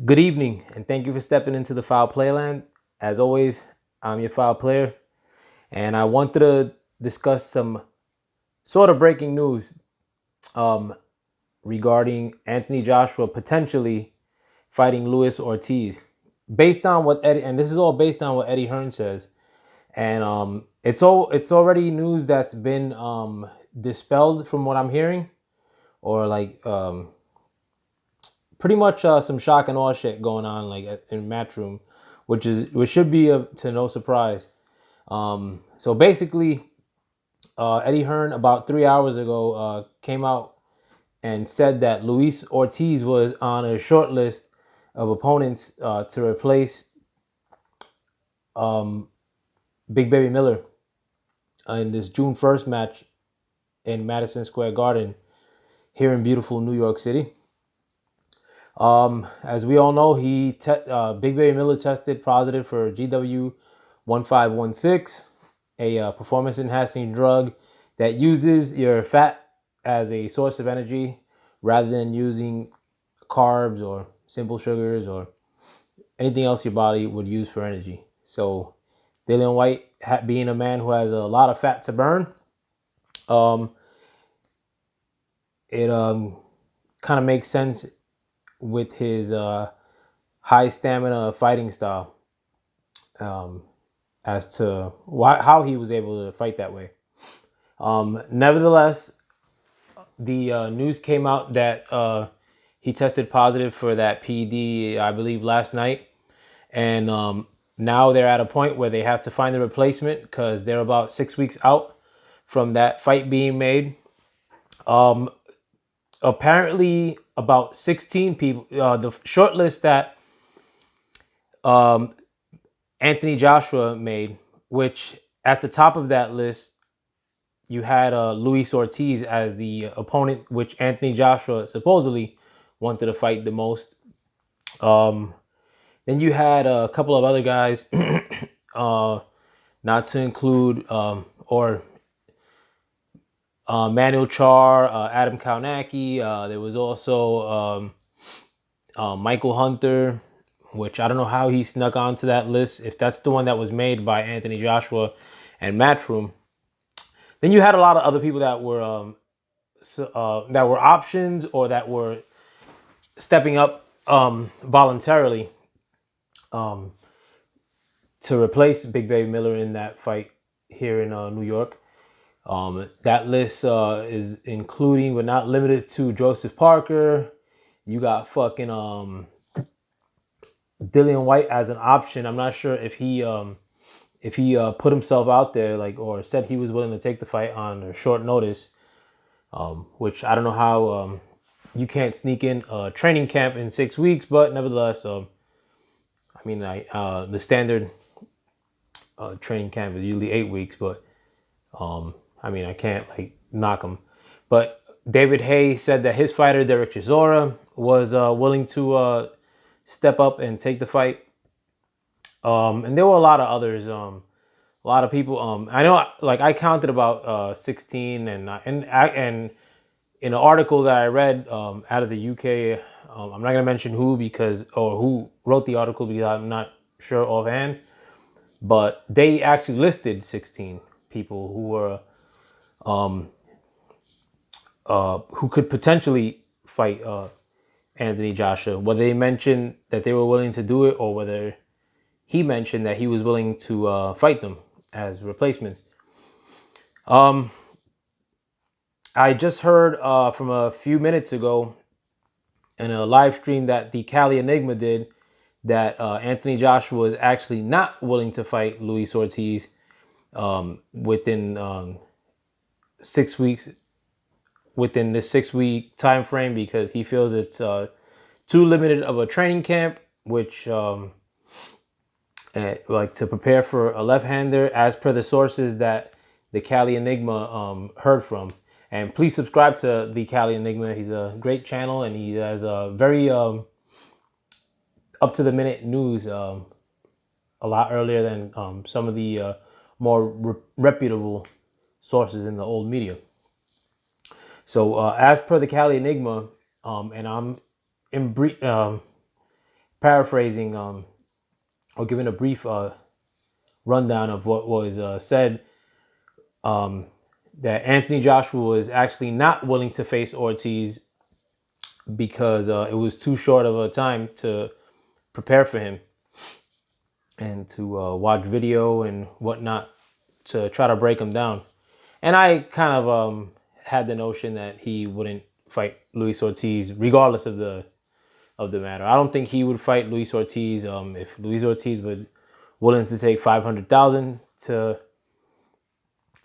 Good evening, and thank you for stepping into the Foul Playland. As always, I'm your Foul Player, and I wanted to discuss some sort of breaking news um, regarding Anthony Joshua potentially fighting Luis Ortiz. Based on what Eddie, and this is all based on what Eddie Hearn says, and it's already news that's been dispelled from what I'm hearing, or pretty much some shock and awe shit going on in Matchroom, which should be to no surprise. So basically, Eddie Hearn about 3 hours ago came out and said that Luis Ortiz was on a short list of opponents to replace um, Big Baby Miller in this June 1st match in Madison Square Garden here in beautiful New York City. As we all know, Big Baby Miller tested positive for GW 1516, a performance enhancing drug that uses your fat as a source of energy rather than using carbs or simple sugars or anything else your body would use for energy. So, Dillian White, being a man who has a lot of fat to burn, um, it kind of makes sense with his high stamina fighting style um, as to how he was able to fight that way. Nevertheless, the news came out that he tested positive for that PD, I believe, last night. And now they're at a point where they have to find a replacement because they're about 6 weeks out from that fight being made. Um, Apparently, about 16 people, the short list that um, Anthony Joshua made, which at the top of that list, you had Luis Ortiz as the opponent, which Anthony Joshua supposedly wanted to fight the most. Um, then you had a couple of other guys, not to include or Manuel Char, Adam Kaunacki. There was also Michael Hunter, which I don't know how he snuck onto that list. If that's the one that was made by Anthony Joshua and Matchroom, then you had a lot of other people that were options or that were stepping up voluntarily um, to replace Big Baby Miller in that fight here in New York. That list is including but not limited to Joseph Parker. You got fucking Dillian White as an option. I'm not sure if he put himself out there or said he was willing to take the fight on a short notice. Which I don't know how you can't sneak in a training camp in 6 weeks, but nevertheless, the standard training camp is usually 8 weeks, but I can't knock him. But David Hay said that his fighter Derek Chisora was willing to step up and take the fight, and there were a lot of others. A lot of people. I know, I counted about 16, and in an article that I read out of the UK, I'm not going to mention who wrote the article because I'm not sure offhand, but they actually listed 16 people who were who could potentially fight Anthony Joshua. Whether they mentioned that they were willing to do it or whether he mentioned that he was willing to fight them as replacements. I just heard from a few minutes ago in a live stream that the Cali Enigma did that Anthony Joshua is actually not willing to fight Luis Ortiz within 6 weeks, within this 6 week time frame, because he feels it's too limited of a training camp, which to prepare for a left-hander, as per the sources that the Cali Enigma heard from. And please subscribe to the Cali Enigma. He's a great channel, and he has a very up-to-the-minute news a lot earlier than some of the more reputable sources in the old media. So as per the Cali Enigma, and I'm paraphrasing or giving a brief rundown of what was said, that Anthony Joshua was actually not willing to face Ortiz because it was too short of a time to prepare for him and to watch video and whatnot to try to break him down. And I kind of had the notion that he wouldn't fight Luis Ortiz regardless of the matter. I don't think he would fight Luis Ortiz if Luis Ortiz was willing to take $500,000 to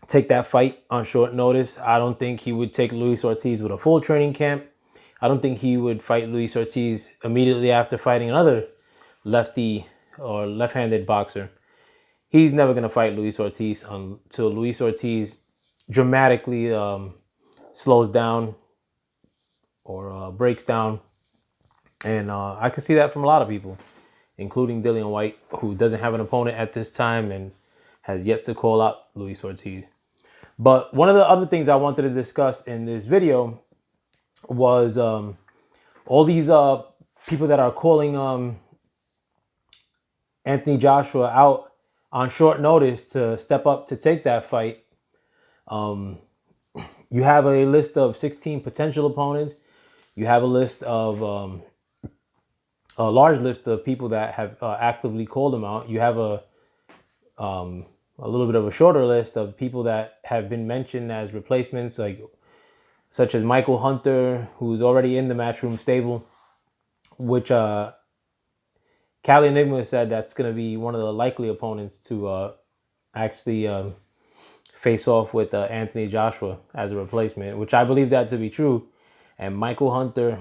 take that fight on short notice. I don't think he would take Luis Ortiz with a full training camp. I don't think he would fight Luis Ortiz immediately after fighting another lefty or left-handed boxer. He's never going to fight Luis Ortiz until Luis Ortiz dramatically slows down or breaks down. And I can see that from a lot of people, including Dillian White, who doesn't have an opponent at this time and has yet to call out Luis Ortiz. But one of the other things I wanted to discuss in this video was all these people that are calling Anthony Joshua out on short notice to step up to take that fight. You have a list of 16 potential opponents. You have a list of a large list of people that have actively called him out. You have a little bit of a shorter list of people that have been mentioned as replacements, such as Michael Hunter, who's already in the Matchroom stable, which Cali Enigma said that's going to be one of the likely opponents to actually face off with Anthony Joshua as a replacement, which I believe that to be true. And Michael Hunter,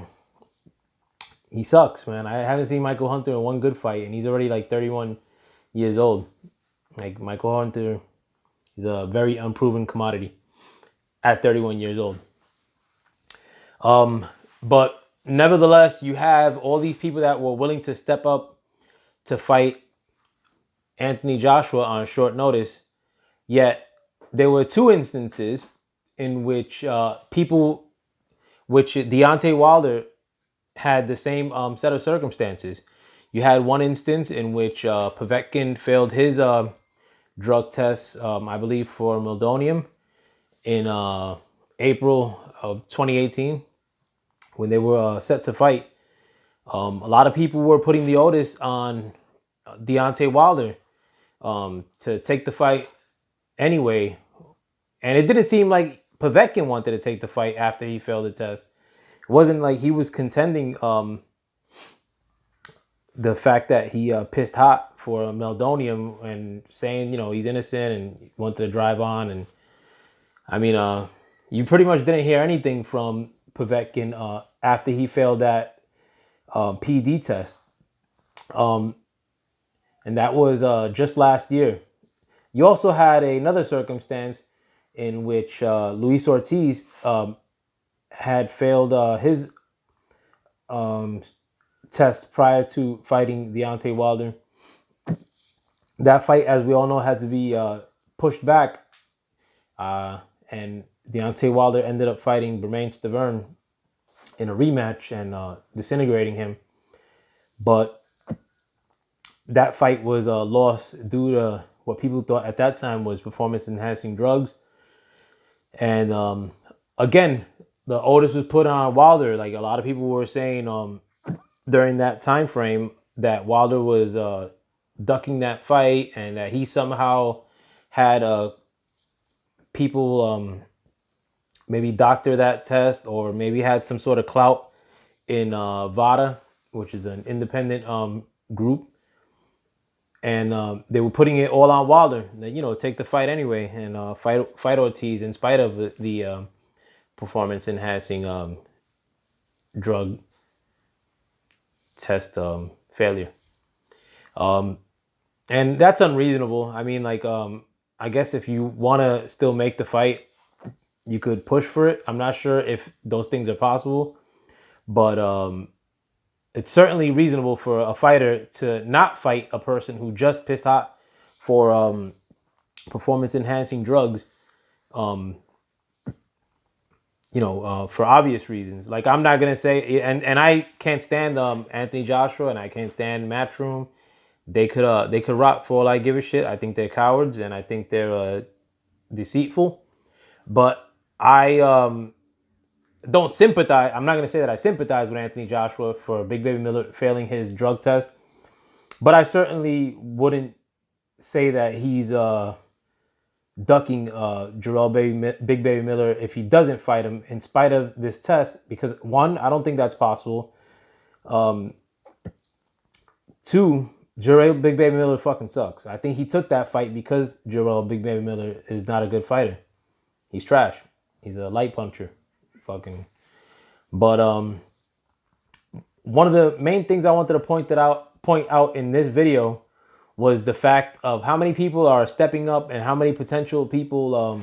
he sucks, man. I haven't seen Michael Hunter in one good fight, and he's already 31 years old. Michael Hunter is a very unproven commodity at 31 years old. But nevertheless, you have all these people that were willing to step up to fight Anthony Joshua on short notice. Yet there were two instances in which Deontay Wilder had the same set of circumstances. You had one instance in which Povetkin failed his drug test, I believe, for meldonium in April of 2018 when they were set to fight. A lot of people were putting the onus on Deontay Wilder to take the fight anyway. And it didn't seem like Povetkin wanted to take the fight after he failed the test. It wasn't like he was contending the fact that he pissed hot for meldonium and saying, he's innocent and wanted to drive on. And I mean, you pretty much didn't hear anything from Povetkin after he failed that PD test. And that was just last year. You also had another circumstance in which Luis Ortiz had failed his test prior to fighting Deontay Wilder. That fight, as we all know, had to be pushed back. And Deontay Wilder ended up fighting Bermane Stiverne in a rematch and disintegrating him. But that fight was lost due to what people thought at that time was performance-enhancing drugs. And again, the onus was put on Wilder. A lot of people were saying during that time frame that Wilder was ducking that fight and that he somehow had people maybe doctor that test or maybe had some sort of clout in VADA, which is an independent group. And they were putting it all on Wilder, take the fight anyway and fight Ortiz in spite of the performance-enhancing drug test failure. And that's unreasonable. I mean, I guess if you want to still make the fight, you could push for it. I'm not sure if those things are possible, but it's certainly reasonable for a fighter to not fight a person who just pissed hot for performance-enhancing drugs. for obvious reasons. Like I'm not gonna say, and I can't stand Anthony Joshua, and I can't stand Matchroom. They could rock for all I give a shit. I think they're cowards, and I think they're deceitful. But I don't sympathize. I'm not gonna say that I sympathize with Anthony Joshua for Big Baby Miller failing his drug test, but I certainly wouldn't say that he's ducking Big Baby Miller if he doesn't fight him in spite of this test. Because one, I don't think that's possible. Two, Jarrell Big Baby Miller fucking sucks. I think he took that fight because Jarrell Big Baby Miller is not a good fighter. He's trash. He's a light puncher. Fucking. But one of the main things I wanted to point out in this video was the fact of how many people are stepping up and how many potential people.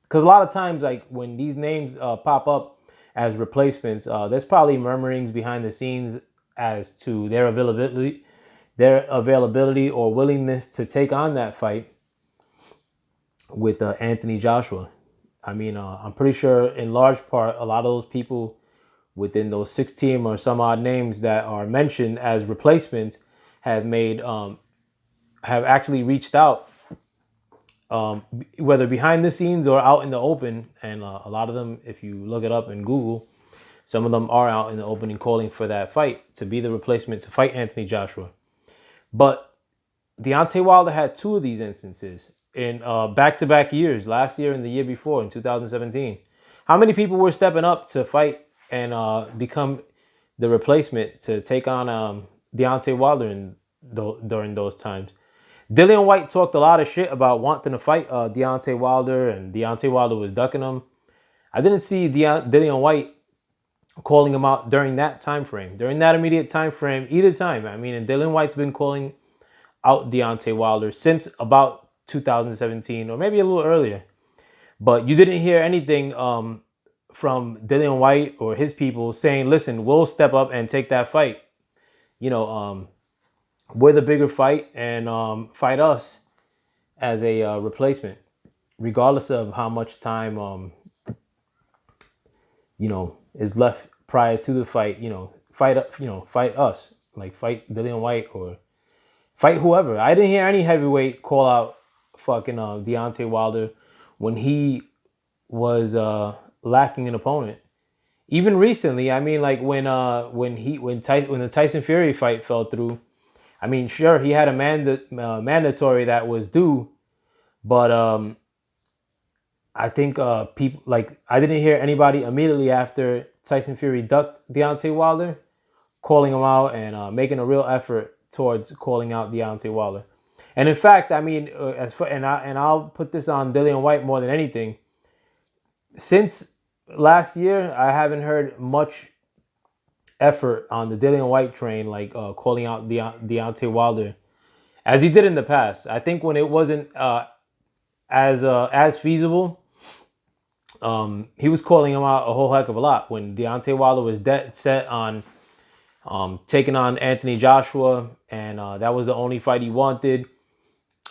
Because a lot of times, like when these names pop up as replacements, there's probably murmurings behind the scenes as to their availability or willingness to take on that fight with Anthony Joshua. I mean, I'm pretty sure in large part, a lot of those people within those 16 or some odd names that are mentioned as replacements have actually reached out, whether behind the scenes or out in the open. And a lot of them, if you look it up in Google, some of them are out in the open and calling for that fight to be the replacement to fight Anthony Joshua. But Deontay Wilder had two of these instances in back-to-back years, last year and the year before in 2017. How many people were stepping up to fight and become the replacement to take on Deontay Wilder during those times? Dillian White talked a lot of shit about wanting to fight Deontay Wilder, and Deontay Wilder was ducking him. I didn't see Dillian White calling him out during that time frame, during that immediate time frame, either time. I mean, and Dillian White's been calling out Deontay Wilder since about 2017 or maybe a little earlier. But you didn't hear anything from Dillian White or his people saying, listen, we'll step up and take that fight. We're the bigger fight and fight us as a replacement, regardless of how much time, is left prior to the fight. Fight us, like fight Dillian White or fight whoever. I didn't hear any heavyweight call out fucking Deontay Wilder when he was lacking an opponent. Even recently, I mean, like when the Tyson Fury fight fell through. I mean, sure, he had a mandatory that was due, but I think people I didn't hear anybody immediately after Tyson Fury ducked Deontay Wilder calling him out and making a real effort towards calling out Deontay Wilder. And in fact, I mean, I'll put this on Dillian White more than anything. Since last year, I haven't heard much effort on the Dillian White train, like calling out Deontay Wilder, as he did in the past. I think when it wasn't as feasible, he was calling him out a whole heck of a lot. When Deontay Wilder was dead set on taking on Anthony Joshua, and that was the only fight he wanted.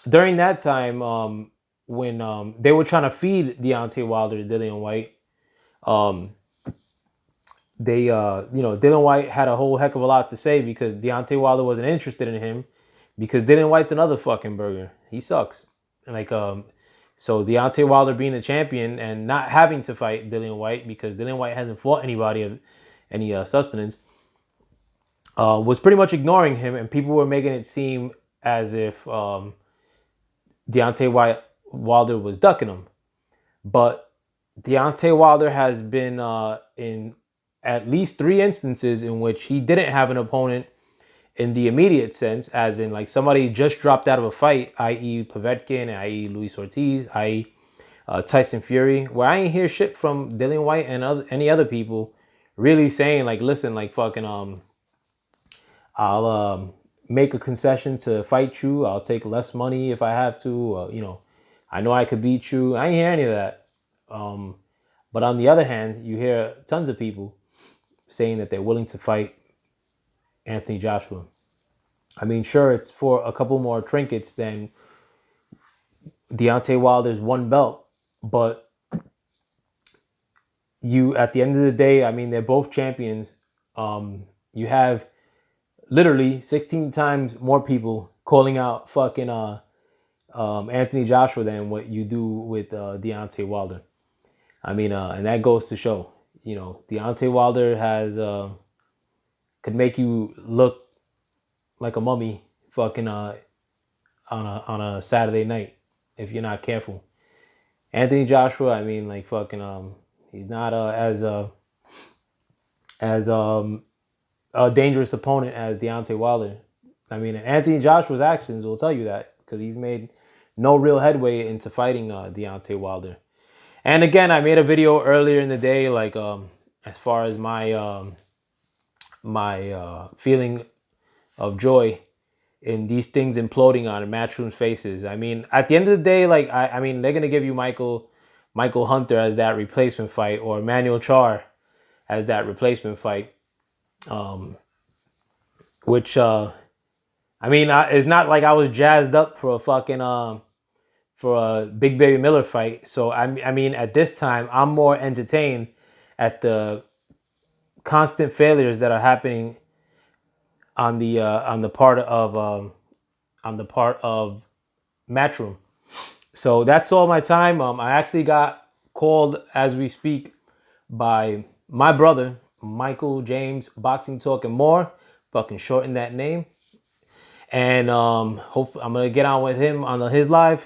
During that time, when they were trying to feed Deontay Wilder to Dillian White, Dillian White had a whole heck of a lot to say because Deontay Wilder wasn't interested in him because Dillian White's another fucking burger. He sucks. So Deontay Wilder being the champion and not having to fight Dillian White because Dillian White hasn't fought anybody of any substance, was pretty much ignoring him, and people were making it seem as if Deontay Wilder was ducking him. But Deontay Wilder has been in at least 3 instances in which he didn't have an opponent in the immediate sense, as in like somebody just dropped out of a fight, i.e. Povetkin, i.e. Luis Ortiz, i.e. Tyson Fury, where I ain't hear shit from Dillian White and any other people really saying like, listen, like fucking I'll make a concession to fight you. I'll take less money if I have to. I know I could beat you. I ain't hear any of that. But on the other hand, you hear tons of people saying that they're willing to fight Anthony Joshua. I mean, sure, it's for a couple more trinkets than Deontay Wilder's one belt, but you at the end of the day, I mean, they're both champions. You have literally 16 times more people calling out fucking Anthony Joshua than what you do with Deontay Wilder. I mean, and that goes to show, Deontay Wilder has could make you look like a mummy fucking on a Saturday night if you're not careful. Anthony Joshua, I mean, like fucking he's not as a dangerous opponent as Deontay Wilder. I mean, Anthony Joshua's actions will tell you that because he's made no real headway into fighting Deontay Wilder. And again, I made a video earlier in the day, like as far as my feeling of joy in these things imploding on Matchroom's faces. I mean, at the end of the day, like I mean, they're gonna give you Michael Hunter as that replacement fight, or Manuel Char as that replacement fight. Which I mean, it's not like I was jazzed up for a fucking for a Big Baby Miller fight. So I mean, at this time, I'm more entertained at the constant failures that are happening on the part of Matchroom. So that's all my time. I actually got called as we speak by my brother, Michael James, Boxing Talk and More. Fucking shorten that name. And hopefully I'm gonna get on with him on his live.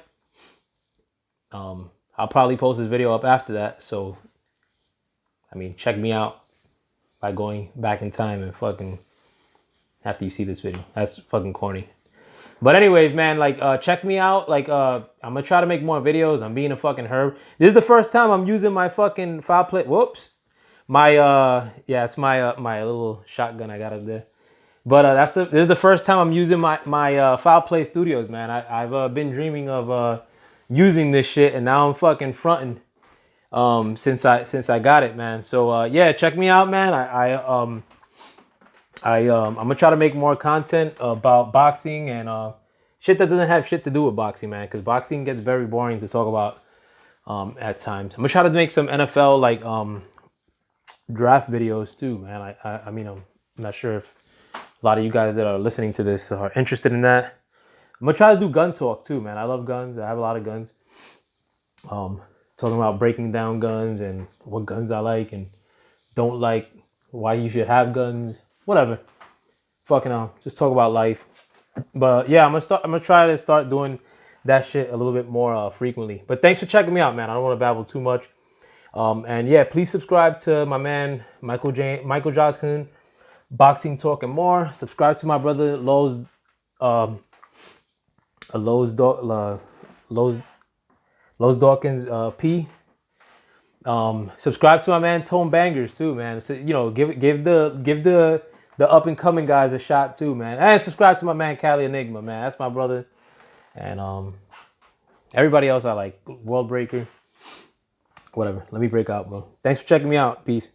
I'll probably post this video up after that. So I mean, check me out by going back in time and fucking after you see this video. That's fucking corny. But anyways, man, like check me out. Like I'm gonna try to make more videos. I'm being a fucking herb. This is the first time I'm using my fucking file plate. Whoops. My yeah, it's my my little shotgun I got up there. But this is the first time I'm using my Foul Play Studios, man. I've been dreaming of using this shit, and now I'm fucking fronting since I got it, man. So yeah, check me out, man. I'm gonna try to make more content about boxing and shit that doesn't have shit to do with boxing, man. Because boxing gets very boring to talk about at times. I'm gonna try to make some NFL like draft videos too, man. I mean, I'm not sure if a lot of you guys that are listening to this are interested in that. I'm gonna try to do gun talk too, man. I love guns. I have a lot of guns. Talking about breaking down guns and what guns I like and don't like, why you should have guns, whatever. Fucking just talk about life. But yeah, I'm gonna try to start doing that shit a little bit more frequently. But thanks for checking me out, man. I don't want to babble too much. And yeah, please subscribe to my man Michael Johnson, Boxing Talk and More. Subscribe to my brother Lowe's Dawkins P. Subscribe to my man Tone Bangers too, man. So, give the up and coming guys a shot too, man. And subscribe to my man Cali Enigma, man. That's my brother. And everybody else I like. World Breaker. Whatever. Let me break out, bro. Thanks for checking me out. Peace.